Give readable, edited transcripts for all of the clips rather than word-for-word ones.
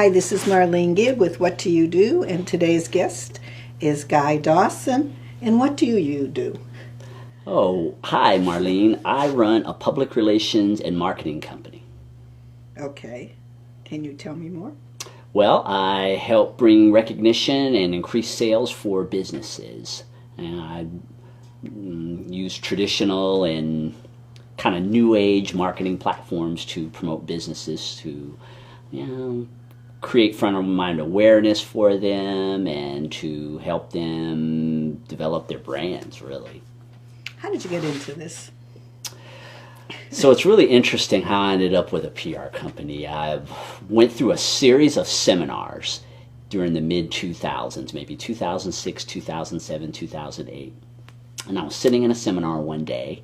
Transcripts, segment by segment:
Hi, this is Marlene Gibb with What Do You Do? And today's guest is Guy Dawson. And what do you do? Oh, hi, Marlene. I run a public relations and marketing company. Okay. Can you tell me more? Well, I help bring recognition and increase sales for businesses. And I use traditional and kind of new age marketing platforms to promote businesses to, create front of mind awareness for them and to help them develop their brands, really. How did you get into this? So it's really interesting how I ended up with a PR company. I went through a series of seminars during the mid-2000s, maybe 2006, 2007, 2008. And I was sitting in a seminar one day,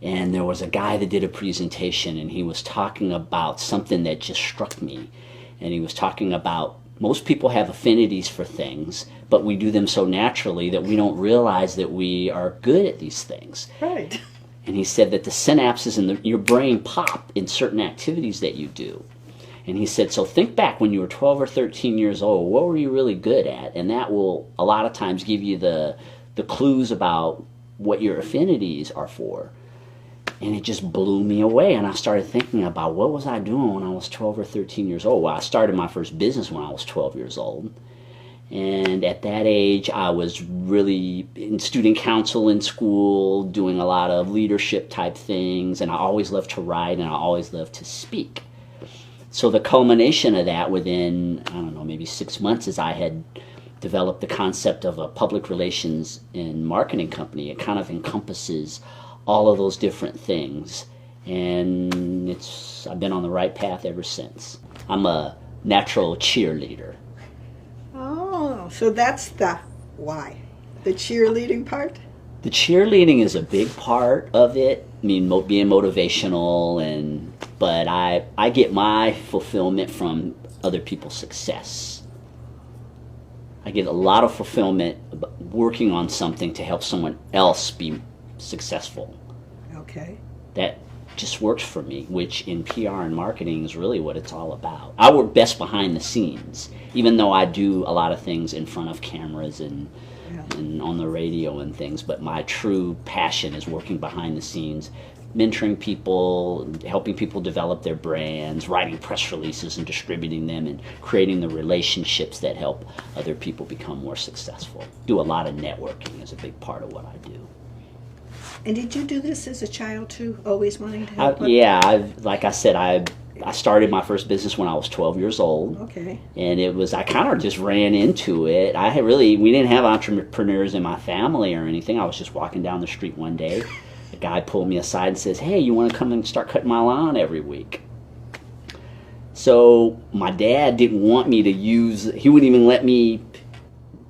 and there was a guy that did a presentation, and he was talking about something that just struck me. And he was talking about most people have affinities for things, but we do them so naturally that we don't realize that we are good at these things. Right. And he said that the synapses in your brain pop in certain activities that you do. And he said, so think back when you were 12 or 13 years old, what were you really good at? And that will a lot of times give you the clues about what your affinities are for. And it just blew me away, and I started thinking about what was I doing when I was 12 or 13 years old. Well, I started my first business when I was 12 years old. And at that age, I was really in student council in school, doing a lot of leadership type things, and I always loved to write, and I always loved to speak. So the culmination of that within, maybe 6 months is I had developed the concept of a public relations and marketing company. It kind of encompasses all of those different things, and I've been on the right path ever since. I'm a natural cheerleader. Oh, so that's the why. The cheerleading part? The cheerleading is a big part of it. I mean, being motivational, but I get my fulfillment from other people's success. I get a lot of fulfillment working on something to help someone else be successful. Okay. That just works for me, which in PR and marketing is really what it's all about. I work best behind the scenes, even though I do a lot of things in front of cameras and on the radio and things, but my true passion is working behind the scenes, mentoring people, helping people develop their brands, writing press releases and distributing them, and creating the relationships that help other people become more successful. Do a lot of networking is a big part of what I do. And did you do this as a child too, always wanting to help? Like I said, I started my first business when I was 12 years old. Okay. And I kind of just ran into it. We didn't have entrepreneurs in my family or anything. I was just walking down the street one day. A guy pulled me aside and says, hey, you want to come and start cutting my lawn every week? So my dad didn't want me to he wouldn't even let me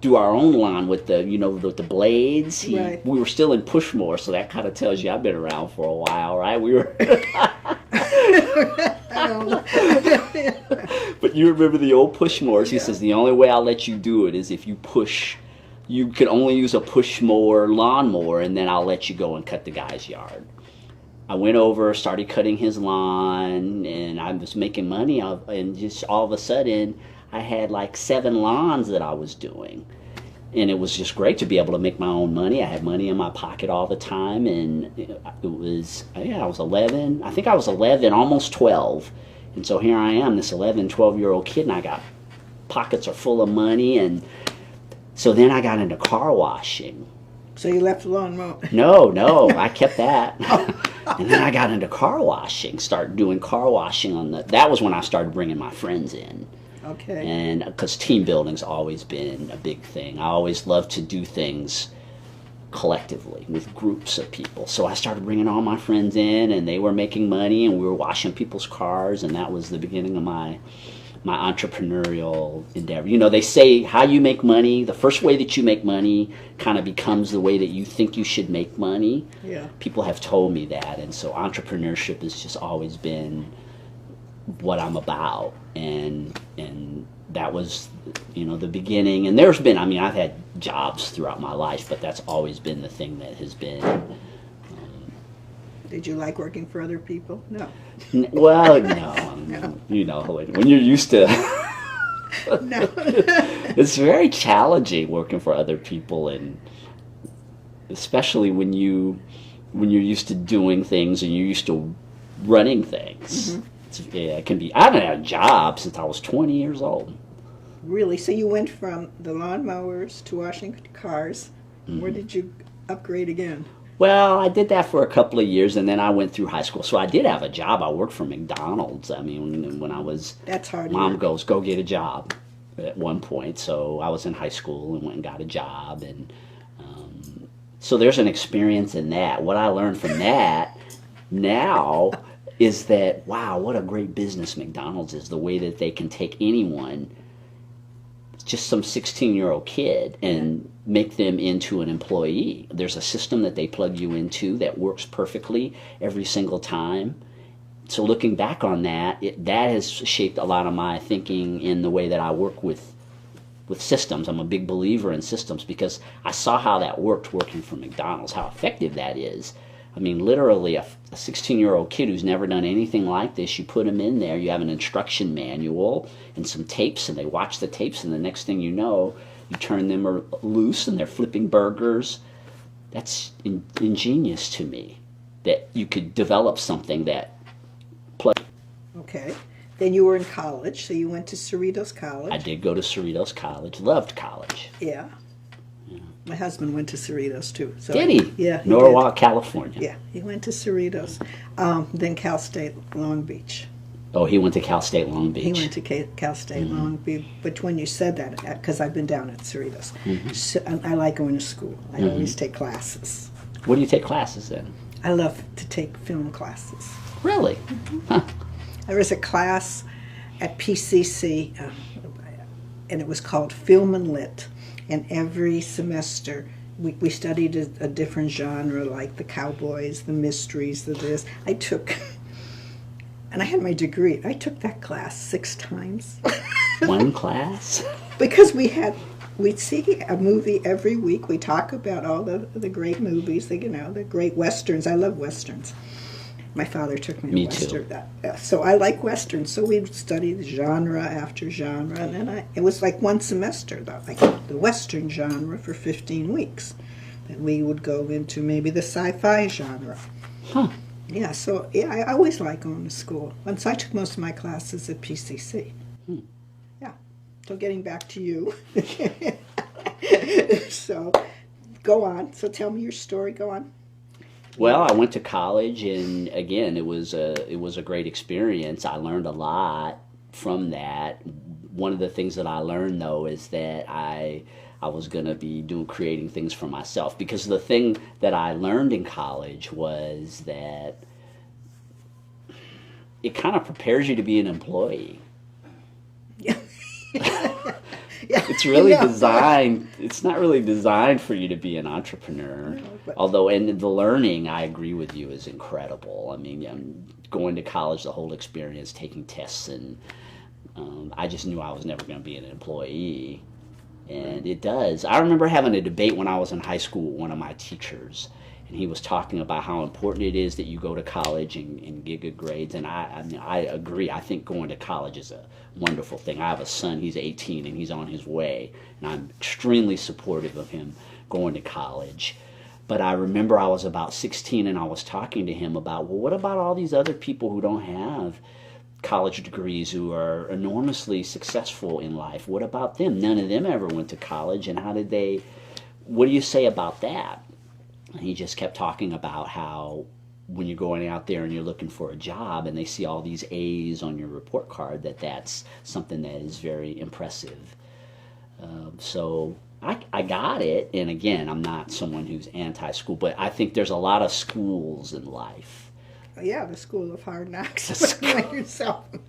do our own lawn with with the blades. Right. We were still in Pushmore, so that kind of tells you I've been around for a while, right? We were. But you remember the old Pushmores? He says the only way I'll let you do it is if you push. You could only use a Pushmore lawnmower, and then I'll let you go and cut the guy's yard. I went over, started cutting his lawn, and I was making money, and just all of a sudden, I had like 7 lawns that I was doing. And it was just great to be able to make my own money. I had money in my pocket all the time, and I was 11. I think I was 11, almost 12. And so here I am, this 11, 12-year-old kid, and I got pockets are full of money. And so then I got into car washing. So you left the lawnmower? No, I kept that. And then I got into car washing, started doing car washing that was when I started bringing my friends in. Okay. And because team building's always been a big thing. I always loved to do things collectively with groups of people. So I started bringing all my friends in, and they were making money, and we were washing people's cars, and that was the beginning of my entrepreneurial endeavor. They say how you make money, the first way that you make money kind of becomes the way that you think you should make money. Yeah. People have told me that, and so entrepreneurship has just always been what I'm about, and that was the beginning. And there's been I've had jobs throughout my life, but that's always been the thing that has been. Did you like working for other people? No. Well, no. No. When you're used to No. It's very challenging working for other people, and especially when you're used to doing things and you're used to running things. Yeah, it can be. I haven't had a job since I was 20 years old. Really? So you went from the lawnmowers to washing cars. Where did you upgrade again? Well, I did that for a couple of years, and then I went through high school. So I did have a job. I worked for McDonald's. I mean, when I was, That's hard Mom work. goes, go get a job at one point. So I was in high school and went and got a job. And so there's an experience in that. What I learned from that now is that, wow, what a great business McDonald's is. The way that they can take anyone, just some 16-year-old kid, and make them into an employee. There's a system that they plug you into that works perfectly every single time. So looking back on that, that has shaped a lot of my thinking in the way that I work with systems. I'm a big believer in systems because I saw how that worked working for McDonald's, how effective that is. I mean, literally a 16-year-old kid who's never done anything like this, you put them in there, you have an instruction manual and some tapes, and they watch the tapes, and the next thing you know, you turn them loose and they're flipping burgers. That's ingenious to me, that you could develop something that Okay. Then you were in college, so you went to Cerritos College. I did go to Cerritos College, loved college. Yeah. My husband went to Cerritos too. So Did he? Yeah. He Norwalk, California. did. Yeah, he went to Cerritos. Then Cal State Long Beach. Oh, he went to Cal State Long Beach. He went to Cal State Long Beach. But when you said that, because I've been down at Cerritos, so, I like going to school. I always take classes. What do you take classes in? I love to take film classes. Really? Huh. There was a class at PCC, and it was called Film and Lit. And every semester, we studied a different genre, like the cowboys, the mysteries, the this. I took, and I had my degree. I took that class 6 times. One class? Because we'd see a movie every week. We talk about all the great movies, the great westerns. I love westerns. My father took me to Western. So I like Westerns. So we'd study genre after genre. And then it was like one semester, though, like the Western genre for 15 weeks. Then we would go into maybe the sci-fi genre. Huh. Yeah, so I always like going to school. And so I took most of my classes at PCC. Yeah. So getting back to you. So go on. So tell me your story. Go on. Well, I went to college, and again, it was a great experience. I learned a lot from that. One of the things that I learned, though, is that I was going to be creating things for myself, because the thing that I learned in college was that it kind of prepares you to be an employee. Yeah. It's really designed. It's not really designed for you to be an entrepreneur. No, Although, and the learning, I agree with you, is incredible. I mean, going to college, the whole experience, taking tests, and I just knew I was never going to be an employee. And it does. I remember having a debate when I was in high school with one of my teachers, and he was talking about how important it is that you go to college and get good grades. And I agree. I think going to college is a wonderful thing. I have a son, he's 18, and he's on his way, and I'm extremely supportive of him going to college. But I remember I was about 16, and I was talking to him about, well, what about all these other people who don't have college degrees, who are enormously successful in life? What about them? None of them ever went to college, and what do you say about that? And he just kept talking about how when you're going out there and you're looking for a job and they see all these A's on your report card, that's something that is very impressive. So I got it. And again, I'm not someone who's anti-school, but I think there's a lot of schools in life. Yeah, the school of hard knocks when you're self-employed.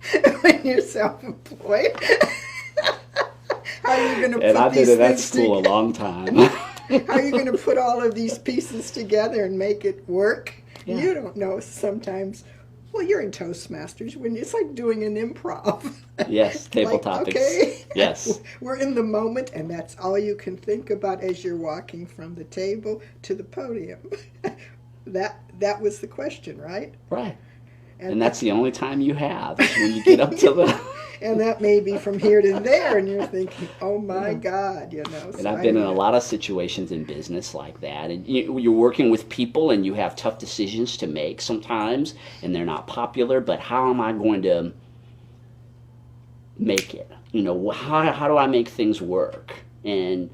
How are you going to put And I've been these in that things school together? a long time. How are you going to put all of these pieces together and make it work? Yeah. You don't know sometimes. Well, you're in Toastmasters when it's like doing an improv. Yes, table Like, topics. okay. Yes. We're in the moment, and that's all you can think about as you're walking from the table to the podium. That was the question, right? Right. And that's the only time you have, is when you get up to the... And that may be from here to there, and you're thinking, oh my God, you know. And So I've been in a lot of situations in business like that. And you're working with people and you have tough decisions to make sometimes, and they're not popular, but how am I going to make it? You know, how do I make things work? And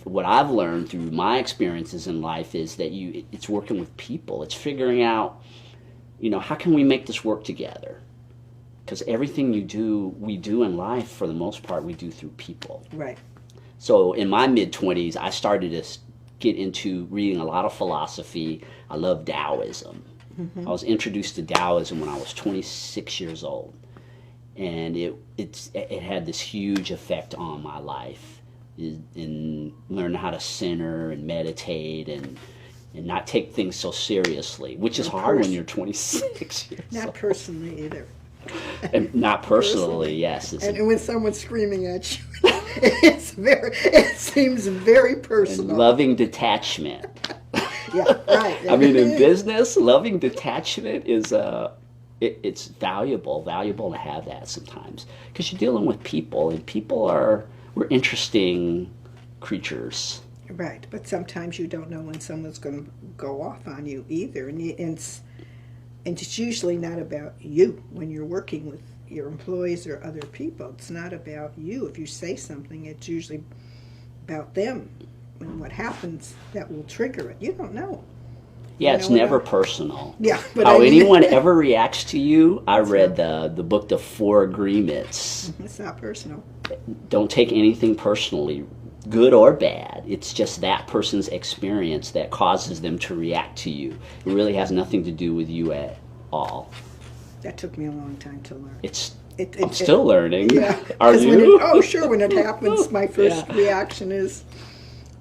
what I've learned through my experiences in life is that it's working with people. It's figuring out, you know, how can we make this work together? Because everything we do in life, for the most part, we do through people. Right. So in my mid-20s, I started to get into reading a lot of philosophy. I love Taoism. I was introduced to Taoism when I was 26 years old. And it had this huge effect on my life in learning how to center and meditate and not take things so seriously, which is hard when you're 26 years old. Not personally either. And not personally, yes. And when someone's screaming at you, it seems very personal. And loving detachment. Yeah, right. I mean, in business, loving detachment is it's valuable to have that sometimes, because you're dealing with people, and we're interesting creatures. Right, but sometimes you don't know when someone's going to go off on you either, and it's usually not about you when you're working with your employees or other people. It's not about you. If you say something, it's usually about them and what happens that will trigger it. You don't know. Yeah, it's never personal. Yeah, but how anyone ever reacts to you. I read the book, The Four Agreements. It's not personal. Don't take anything personally, good or bad. It's just that person's experience that causes them to react to you. It really has nothing to do with you at all. That took me a long time to learn. I'm still learning. Yeah. Are you? Sure. When it happens, my first reaction is,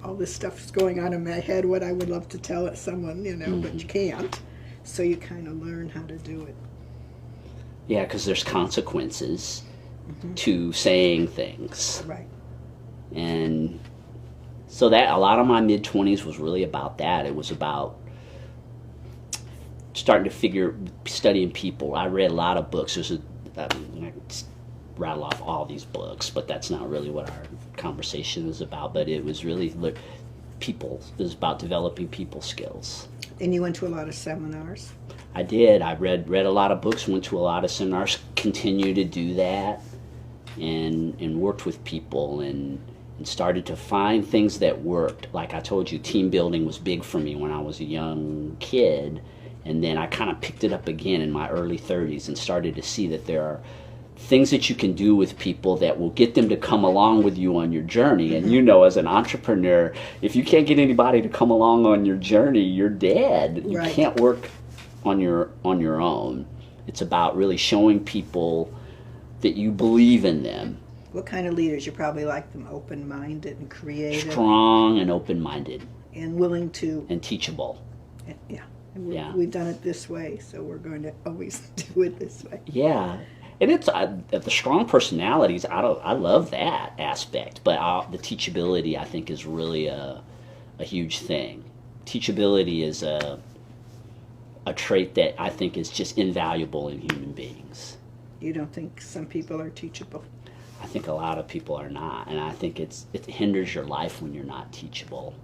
all this stuff is going on in my head, what I would love to tell it someone, you know, but you can't. So you kind of learn how to do it. Yeah, because there's consequences to saying things. Right. And so that a lot of my mid-20s was really about that. It was about starting to studying people. I read a lot of books. I could rattle off all these books, but that's not really what our conversation is about. But it was really people. It was about developing people skills. And you went to a lot of seminars? I did. I read a lot of books, went to a lot of seminars, continue to do that, and worked with people and started to find things that worked. Like I told you, team building was big for me when I was a young kid, and then I kind of picked it up again in my early 30s and started to see that there are things that you can do with people that will get them to come along with you on your journey. And you know, as an entrepreneur, if you can't get anybody to come along on your journey, you're dead. You can't work on your own. It's about really showing people that you believe in them. What kind of leaders? You probably like them open-minded and creative. Strong and open-minded. And willing to. And teachable. Yeah. And we've done it this way, so we're going to always do it this way. Yeah. And it's the strong personalities. I love that aspect, but the teachability, I think, is really a huge thing. Teachability is a trait that I think is just invaluable in human beings. You don't think some people are teachable? I think a lot of people are not, and I think it hinders your life when you're not teachable.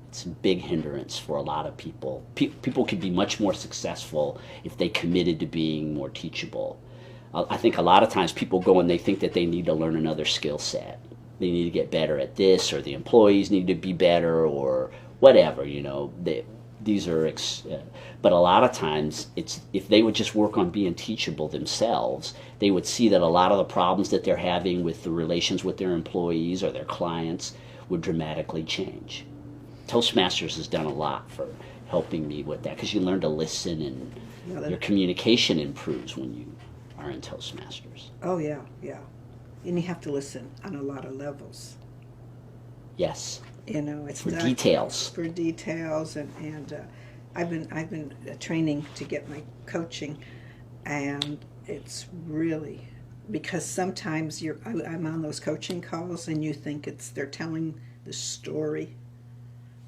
It's a big hindrance for a lot of people. People could be much more successful if they committed to being more teachable. I think a lot of times people go and they think that they need to learn another skill set. They need to get better at this, or the employees need to be better, or whatever, you know. But a lot of times, if they would just work on being teachable themselves, they would see that a lot of the problems that they're having with the relations with their employees or their clients would dramatically change. Toastmasters has done a lot for helping me with that, because you learn to listen, and your communication improves when you are in Toastmasters. Oh, yeah. And you have to listen on a lot of levels. Yes. You know, it's for details. For details, and I've been training to get my coaching, and it's really, because sometimes I'm on those coaching calls and you think they're telling the story,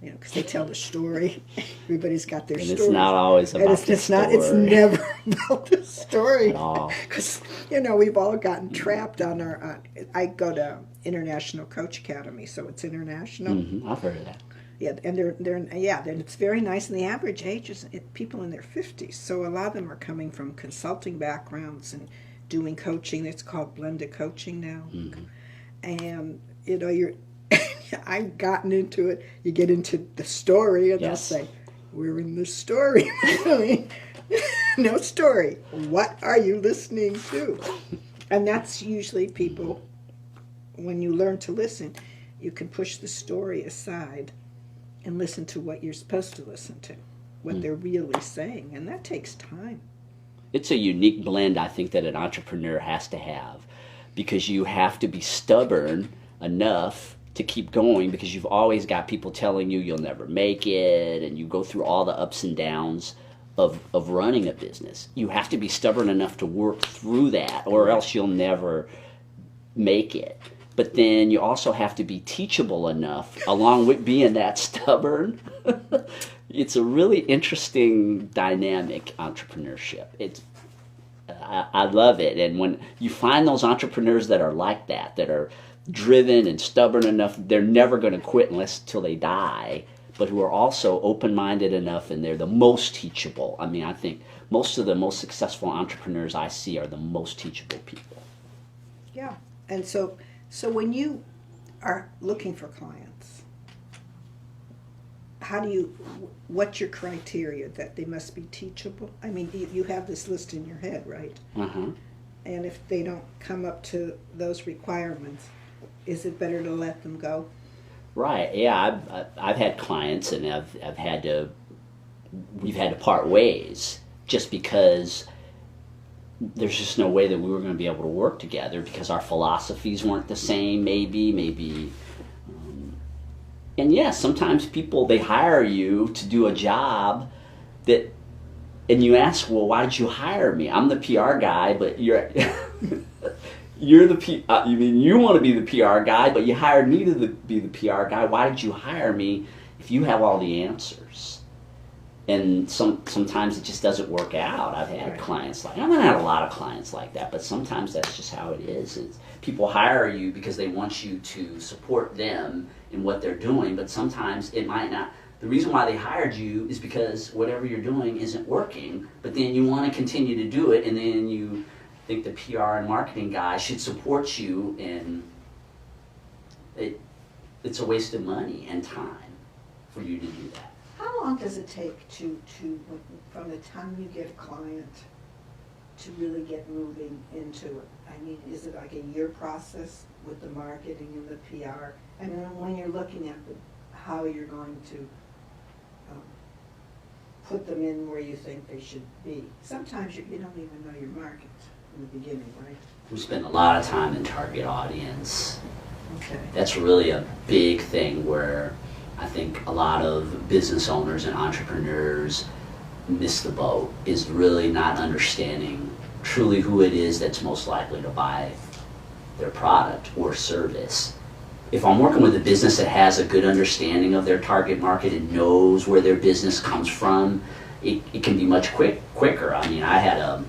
You know, because they tell the story. Everybody's got their And story. it's not always about the story. It's never about the story. At all. Because, you know, we've all gotten trapped on our... I go to International Coach Academy, so it's international. Mm-hmm. I've heard of that. Yeah, and it's very nice. And the average age is people in their 50s. So a lot of them are coming from consulting backgrounds and doing coaching. It's called blended coaching now. Mm-hmm. And, you know, I've gotten into it. You get into the story, and Yes. they'll say, "We're in the story." No story. What are you listening to? And that's usually people, when you learn to listen, you can push the story aside and listen to what you're supposed to listen to, what they're really saying. And that takes time. It's a unique blend, I think, that an entrepreneur has to have, because you have to be stubborn enough to keep going, because you've always got people telling you you'll never make it, and you go through all the ups and downs of running a business. You have to be stubborn enough to work through that, or else you'll never make it. But then you also have to be teachable enough, along with being that stubborn. It's a really interesting dynamic, entrepreneurship. I love it. And when you find those entrepreneurs that are like that are driven and stubborn enough, they're never going to quit till they die, but who are also open-minded enough, and they're the most teachable. I mean, I think most of the most successful entrepreneurs I see are the most teachable people. Yeah. And so when you are looking for clients, what's your criteria that they must be teachable? I mean, you have this list in your head, right? Uh-huh. And if they don't come up to those requirements, is it better to let them go? Right. Yeah. I've had clients, and we've had to part ways just because there's just no way that we were going to be able to work together, because our philosophies weren't the same. Maybe. And yeah, sometimes people, they hire you to do a job and you ask, well, why did you hire me? I'm the PR guy, but you're you want to be the PR guy, but you hired me to be the PR guy. Why did you hire me if you have all the answers? And sometimes it just doesn't work out. I've had clients I've not had a lot of clients like that, but sometimes that's just how it is. People hire you because they want you to support them in what they're doing, but sometimes it might not. The reason why they hired you is because whatever you're doing isn't working, but then you want to continue to do it, and then you think the PR and marketing guy should support you, and it's a waste of money and time for you to do that. How long does it take to from the time you get a client to really get moving into it? I mean, is it like a year process with the marketing and the PR? I mean, when you're looking at how you're going to put them in where you think they should be. Sometimes you don't even know your market in the beginning, right? We spend a lot of time in target audience. Okay. That's really a big thing where I think a lot of business owners and entrepreneurs miss the boat, is really not understanding truly who it is that's most likely to buy their product or service. If I'm working with a business that has a good understanding of their target market and knows where their business comes from, it can be much quicker. I mean, I had a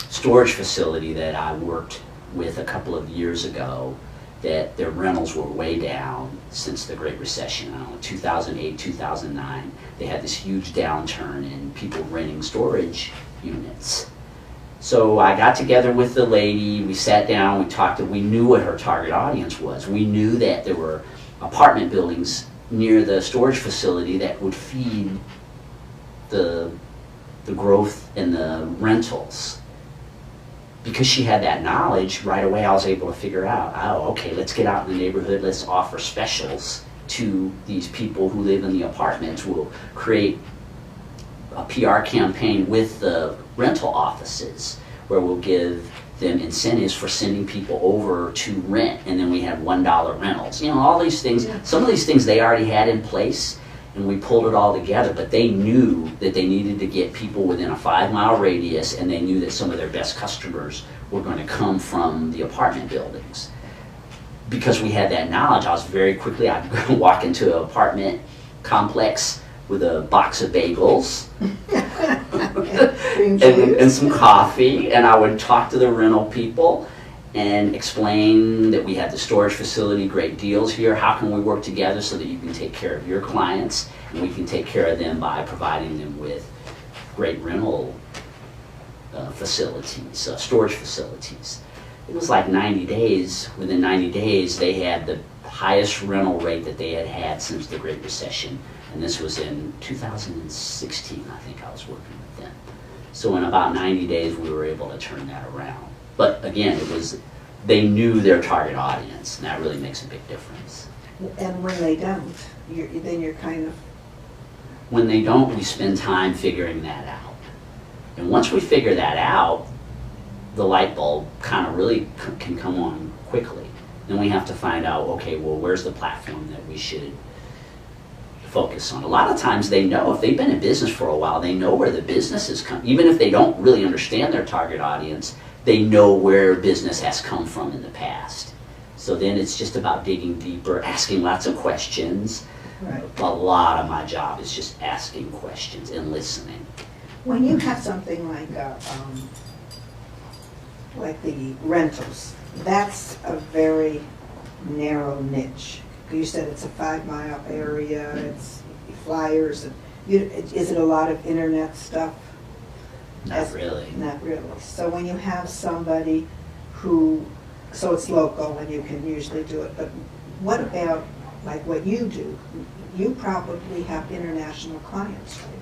storage facility that I worked with a couple of years ago that their rentals were way down since the Great Recession. I don't know, 2008, 2009. They had this huge downturn in people renting storage units. So I got together with the lady, we sat down, we talked, we knew what her target audience was. We knew that there were apartment buildings near the storage facility that would feed the growth in the rentals. Because she had that knowledge, right away I was able to figure out, oh, okay, let's get out in the neighborhood, let's offer specials to these people who live in the apartments. We'll create a PR campaign with the rental offices where we'll give them incentives for sending people over to rent, and then we have $1 rentals. You know, all these things, some of these things they already had in place, and we pulled it all together, but they knew that they needed to get people within a 5-mile radius, and they knew that some of their best customers were going to come from the apartment buildings. Because we had that knowledge, I was very quickly, I'd walk into an apartment complex with a box of bagels Cream and some coffee, and I would talk to the rental people and explain that we had the storage facility, great deals here, how can we work together so that you can take care of your clients and we can take care of them by providing them with great rental facilities, storage facilities. It was like 90 days. Within 90 days, they had the highest rental rate that they had had since the Great Recession. And this was in 2016, I think I was working with them. So in about 90 days, we were able to turn that around. But again, they knew their target audience, and that really makes a big difference. And when they don't, then you're kind of... When they don't, we spend time figuring that out. And once we figure that out, the light bulb kind of really can come on quickly. Then we have to find out, okay, well, where's the platform that we should focus on? A lot of times they know, if they've been in business for a while, they know where the business has come. Even if they don't really understand their target audience, they know where business has come from in the past. So then it's just about digging deeper, asking lots of questions. Right. A lot of my job is just asking questions and listening. When you have something like the rentals, that's a very narrow niche. You said it's a 5-mile area, it's flyers. Is it a lot of internet stuff? Not really. Not really. So when you have somebody so it's local and you can usually do it, but what about like what you do? You probably have international clients, right?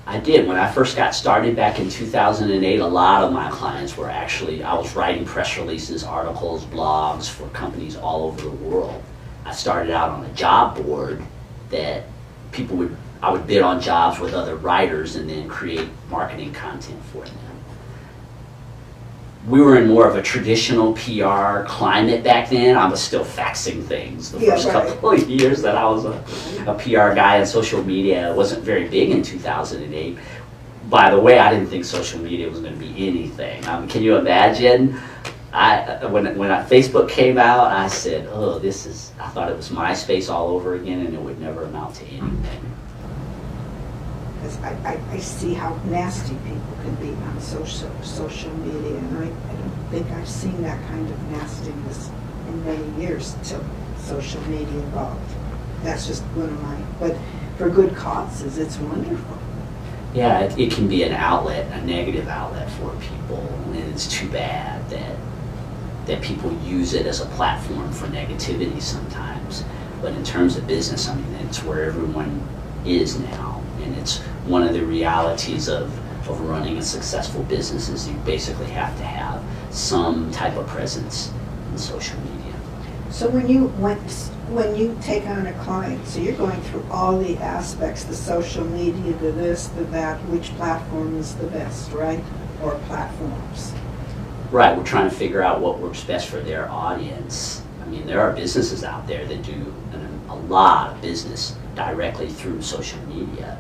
I did. When I first got started back in 2008, a lot of my clients were actually, I was writing press releases, articles, blogs for companies all over the world. I started out on a job board that I would bid on jobs with other writers and then create marketing content for them. We were in more of a traditional PR climate back then. I was still faxing things the first couple of years that I was a PR guy, and social media wasn't very big in 2008. By the way, I didn't think social media was going to be anything. Can you imagine? When Facebook came out, I said, oh, I thought it was MySpace all over again, and it would never amount to anything. Because I see how nasty people can be on social media, and I don't think I've seen that kind of nastiness in many years till social media evolved. That's just one of mine. But for good causes, it's wonderful. Yeah, it can be an outlet, a negative outlet for people, and it's too bad that people use it as a platform for negativity sometimes. But in terms of business, I mean, it's where everyone is now. And it's one of the realities of running a successful business is you basically have to have some type of presence in social media. So when you take on a client, so you're going through all the aspects, the social media, the this, the that, which platform is the best, right? Or platforms. Right, we're trying to figure out what works best for their audience. I mean, there are businesses out there that do a lot of business directly through social media.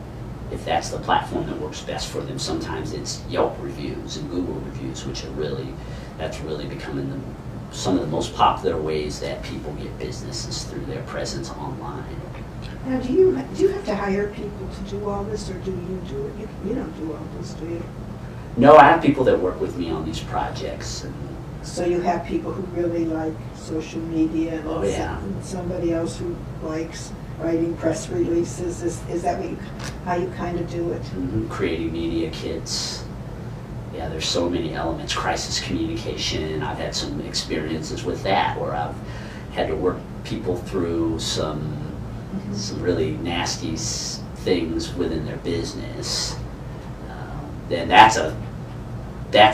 If that's the platform that works best for them, sometimes it's Yelp reviews and Google reviews, which that's really becoming some of the most popular ways that people get businesses through their presence online. Now, do you have to hire people to do all this, or do you do it? You don't do all this, do you? No, I have people that work with me on these projects. So you have people who really like social media, and somebody else who likes writing press releases. Is that how you kind of do it? Mm-hmm. Creating media kits. Yeah, there's so many elements. Crisis communication. I've had some experiences with that, where I've had to work people through some really nasty things within their business. Then that's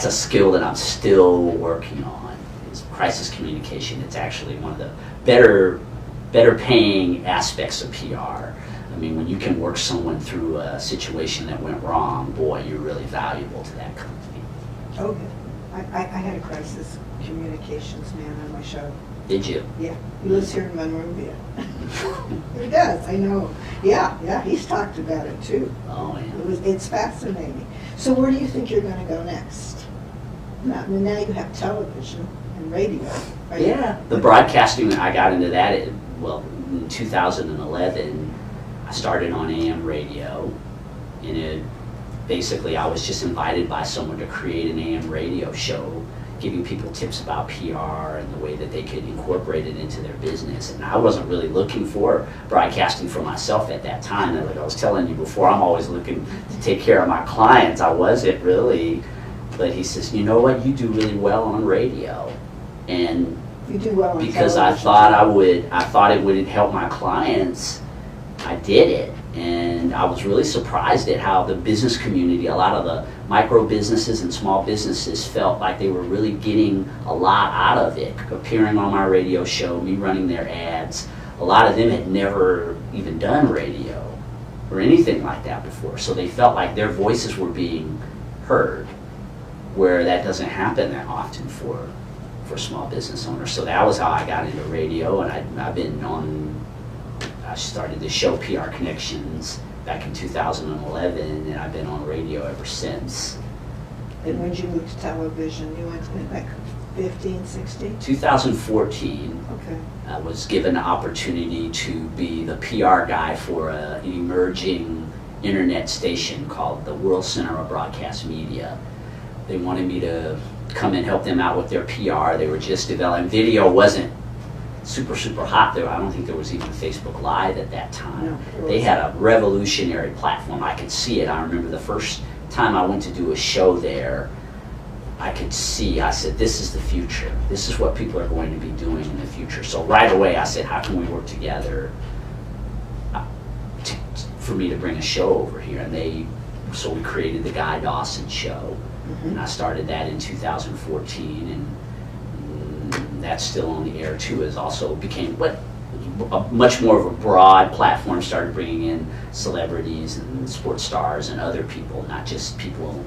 a skill that I'm still working on. Is crisis communication. It's actually one of the better paying aspects of PR. I mean, when you can work someone through a situation that went wrong, boy, you're really valuable to that company. Oh, good. I had a crisis communications man on my show. Did you? Yeah, he lives here in Monrovia. He does, I know. Yeah, he's talked about it too. Oh, yeah. It's fascinating. So where do you think you're going to go next? Now you have television and radio, right? Yeah, the broadcasting, I got into that in 2011. I started on AM radio, and basically I was just invited by someone to create an AM radio show, giving people tips about PR and the way that they could incorporate it into their business. And I wasn't really looking for broadcasting for myself at that time. And like I was telling you before, I'm always looking to take care of my clients. I wasn't really, but he says, you know what, you do really well on radio. And You do well on because I television. thought it would help my clients, I did it. And I was really surprised at how the business community, a lot of the micro businesses and small businesses felt like they were really getting a lot out of it. Appearing on my radio show, me running their ads, a lot of them had never even done radio or anything like that before. So they felt like their voices were being heard, where that doesn't happen that often for small business owners. So that was how I got into radio, and I started the show PR Connections back in 2011, and I've been on radio ever since. And when did you move to television? You went to like 15, 16? 2014, Okay. I was given the opportunity to be the PR guy for an emerging internet station called the World Center of Broadcast Media. They wanted me to come and help them out with their PR. They were just developing. Video wasn't super hot there. I don't think there was even Facebook Live at that time. No, they had a revolutionary platform. I could see it. I remember the first time I went to do a show there, I could see, I said, this is the future. This is what people are going to be doing in the future. So right away I said, how can we work together for me to bring a show over here? And so we created the Guy Dawson Show. And I started that in 2014, and that's still on the air too. It also became much more of a broad platform, started bringing in celebrities and sports stars and other people, not just people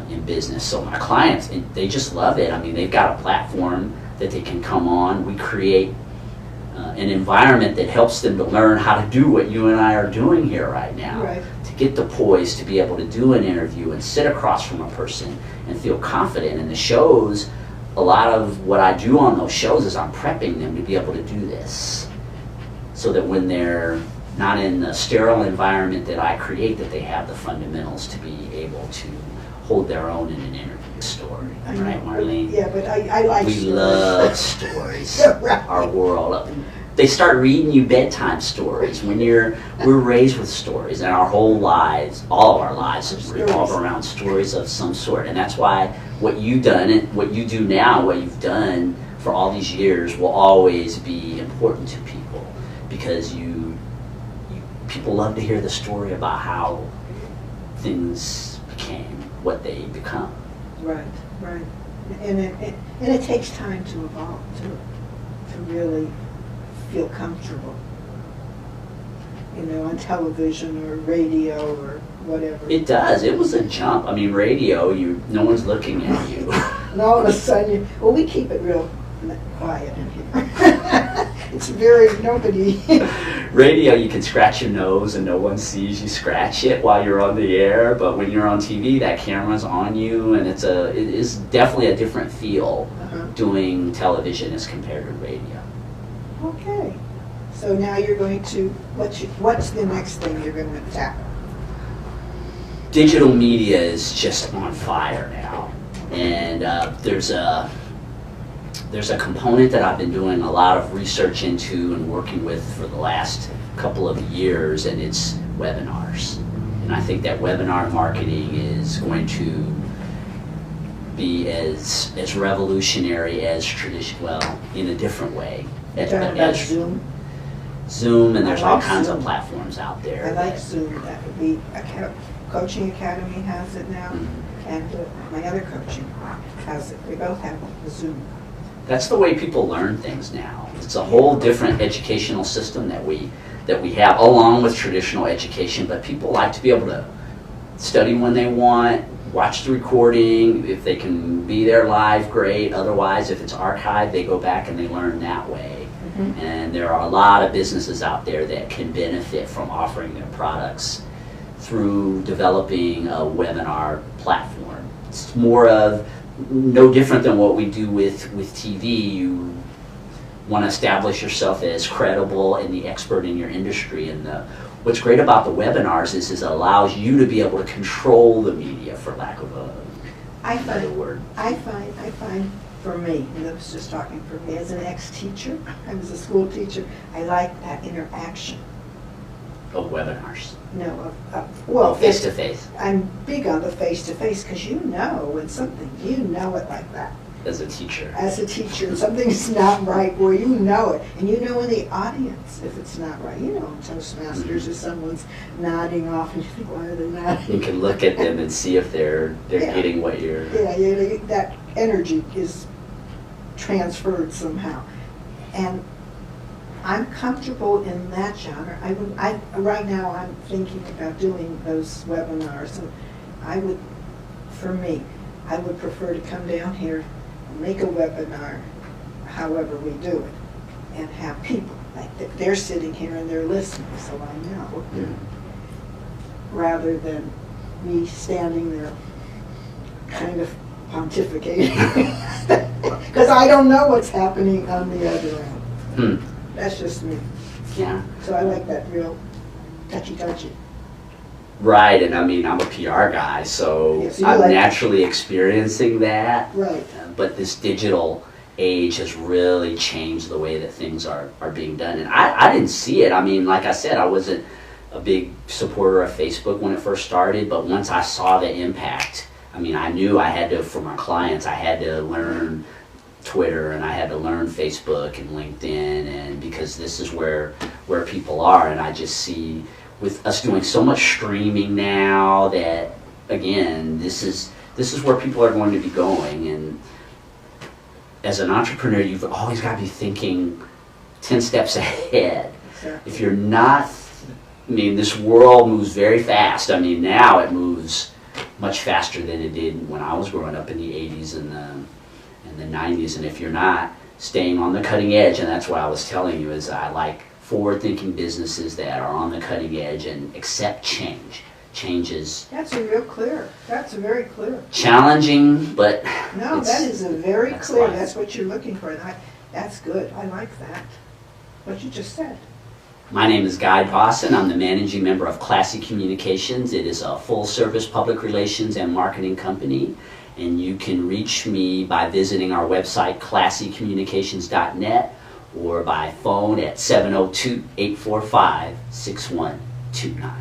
in business. So my clients, they just love it. I mean, they've got a platform that they can come on. We create an environment that helps them to learn how to do what you and I are doing here right now. Right. To get the poise to be able to do an interview and sit across from a person and feel confident. And the shows, a lot of what I do on those shows is I'm prepping them to be able to do this, so that when they're not in the sterile environment that I create, that they have the fundamentals to be able to hold their own in an interview story. Right, Marlene? Yeah, but I like We stories. love stories. Right. Our world. They start reading you bedtime stories when we're raised with stories, and our whole lives, all of our lives, revolve around stories of some sort. And that's why what you've done and what you do now, what you've done for all these years, will always be important to people, because people love to hear the story about how things became what they become. Right, right. And it takes time to evolve, to really feel comfortable, on television or radio or whatever. It does. It was a jump. I mean, radio, no one's looking at you. And all of a sudden, we keep it real quiet in here. It's nobody. Radio, you can scratch your nose and no one sees you scratch it while you're on the air, but when you're on TV, that camera's on you, and it is definitely a different feel doing television as compared to radio. Okay. So now you're going to, what's the next thing you're going to tackle? Digital media is just on fire now, and there's a component that I've been doing a lot of research into and working with for the last couple of years, and it's webinars. And I think that webinar marketing is going to be as revolutionary as traditional, well, in a different way. About Zoom? Zoom, and there's I like all kinds Zoom. of platforms out there. I like Zoom. Coaching Academy has it now, and my other coaching has it. We both have Zoom. That's the way people learn things now. It's a whole different educational system that we have, along with traditional education, but people like to be able to study when they want, watch the recording. If they can be there live, great. Otherwise, if it's archived, they go back and they learn that way. And there are a lot of businesses out there that can benefit from offering their products through developing a webinar platform. It's more of no different than what we do with TV. want to establish yourself as credible and the expert in your industry. And what's great about the webinars is it allows you to be able to control the media, for lack of a better word. I find for me, and I was just talking for me, as an ex-teacher, I was a school teacher, I like that interaction. Of webinars. No, well, face-to-face. I'm big on the face-to-face because you know when something, you know it like that. As a teacher. As a teacher, something's not right where you know it. And you know in the audience if it's not right. You know in Toastmasters if someone's nodding off and you think, why are they nodding? You can look at them and see if they're getting what you're... Yeah, that energy is transferred somehow. And I'm comfortable in that genre. Right now I'm thinking about doing those webinars, and for me, I would prefer to come down here and make a webinar, however we do it, and have people, like they're sitting here and they're listening, so I know, rather than me standing there kind of pontificating, because I don't know what's happening on the other end. That's just me. Yeah. So I like that real touchy-touchy. Right, and I mean, I'm a PR guy, so Yes, I'm like naturally experiencing that. Right. But this digital age has really changed the way that things are being done. And I didn't see it. I mean, like I said, I wasn't a big supporter of Facebook when it first started, but once I saw the impact, I mean, I knew I had to, for my clients, I had to learn Twitter and I had to learn Facebook and LinkedIn, and because this is where people are. And I just see with us doing so much streaming now that, again, this is where people are going to be going. And as an entrepreneur, you've always got to be thinking 10 steps ahead. Exactly. If you're not, I mean, this world moves very fast. I mean, now it moves much faster than it did when I was growing up in the 80s and the 90s. And if you're not staying on the cutting edge, and that's what I was telling you, is I like forward-thinking businesses that are on the cutting edge and accept change. Change is... That's very clear. Challenging, but... No, that is very clear. Life. That's what you're looking for. And that's good. I like that. What you just said. My name is Guy Dawson. I'm the managing member of Classy Communications. It is a full-service public relations and marketing company. And you can reach me by visiting our website, classycommunications.net, or by phone at 702-845-6129.